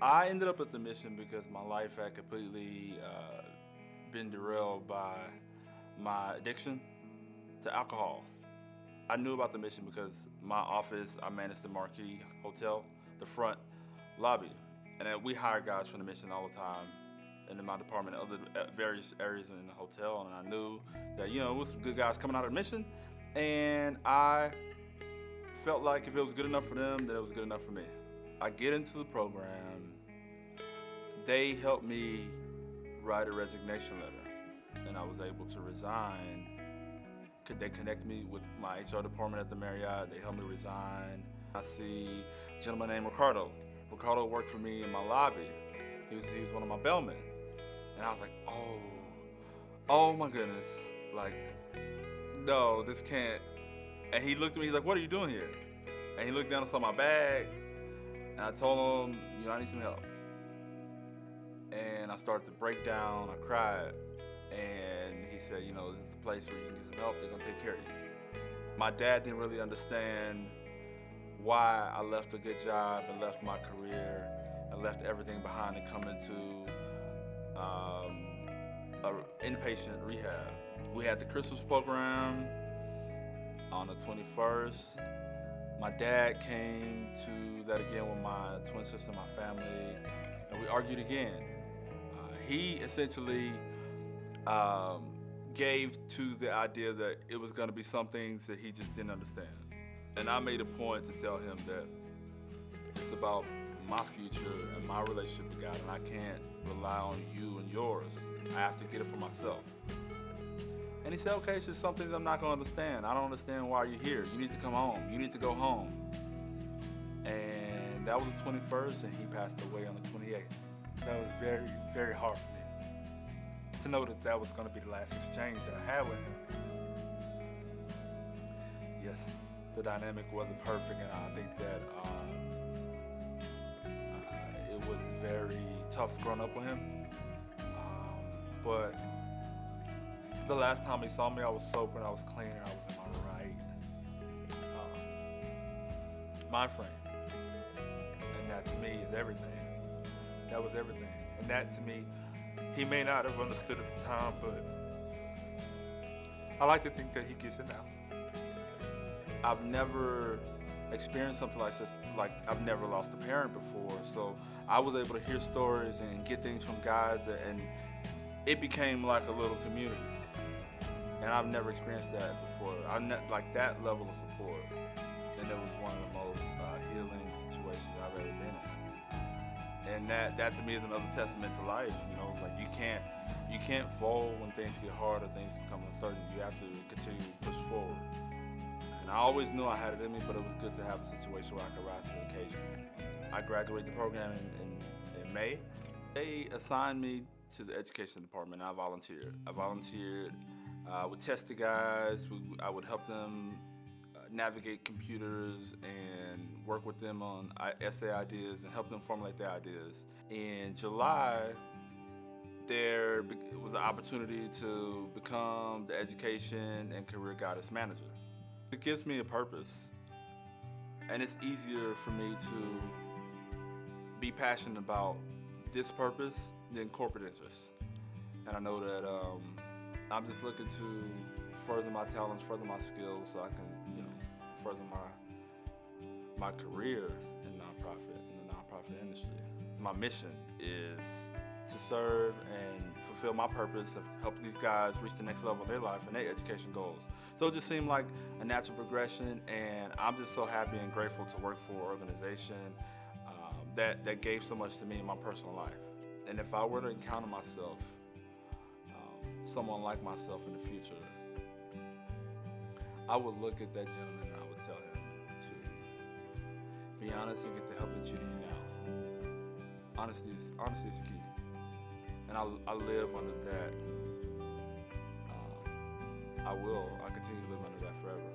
I ended up at the mission because my life had completely been derailed by my addiction to alcohol. I knew about the mission because my office, I managed the Marquee Hotel, the front lobby. And then we hire guys from the mission all the time in my department, other various areas in the hotel. And I knew that, it was some good guys coming out of the mission. And I felt like if it was good enough for them, then it was good enough for me. I get into the program. They helped me write a resignation letter, and I was able to resign. They connect me with my HR department at the Marriott. They helped me resign. I see a gentleman named Ricardo. Ricardo worked for me in my lobby. He was one of my bellmen. And I was like, oh my goodness. Like, no, this can't. And he looked at me, he's like, what are you doing here? And he looked down and saw my bag. And I told him, I need some help. And I started to break down, I cried. And he said, this is the place where you can get some help, they're gonna take care of you. My dad didn't really understand why I left a good job and left my career and left everything behind to come into inpatient rehab. We had the Christmas program on the 21st. My dad came to that again with my twin sister and my family, and we argued again. He essentially gave to the idea that it was going to be some things that he just didn't understand. And I made a point to tell him that it's about my future and my relationship with God, and I can't rely on you and yours. I have to get it for myself. And he said, okay, it's just something that I'm not going to understand. I don't understand why you're here. You need to come home. You need to go home. And that was the 21st, and he passed away on the 28th. That was very, very hard for me to know that that was going to be the last exchange that I had with him. Yes, the dynamic wasn't perfect, and I think that it was very tough growing up with him. But the last time he saw me, I was sober and I was clean and I was in my right mind frame. And that to me is everything. That was everything. And that to me, he may not have understood at the time, but I like to think that he gets it now. I've never experienced something like this, like I've never lost a parent before, so I was able to hear stories and get things from guys, and it became like a little community. And I've never experienced that before. Like that level of support. And it was one of the most healing situations I've ever been in. And that to me is another testament to life. Like you can't fold when things get hard or things become uncertain. You have to continue to push forward. And I always knew I had it in me, but it was good to have a situation where I could rise to the occasion. I graduated the program in May. They assigned me to the education department, and I volunteered. I would test the guys. I would help them navigate computers and work with them on essay ideas and help them formulate their ideas. In July, there was an opportunity to become the education and career guidance manager. It gives me a purpose, and it's easier for me to be passionate about this purpose than corporate interests. And I know that I'm just looking to further my talents, further my skills, so I can, further my career in the nonprofit industry. My mission is to serve and fulfill my purpose of helping these guys reach the next level of their life and their education goals. So it just seemed like a natural progression, and I'm just so happy and grateful to work for an organization that gave so much to me in my personal life. And if I were to encounter myself, someone like myself in the future, I would look at that gentleman and I would tell him to be honest and get the help that you need now. Honesty is key. And I live under that. I continue to live under that forever.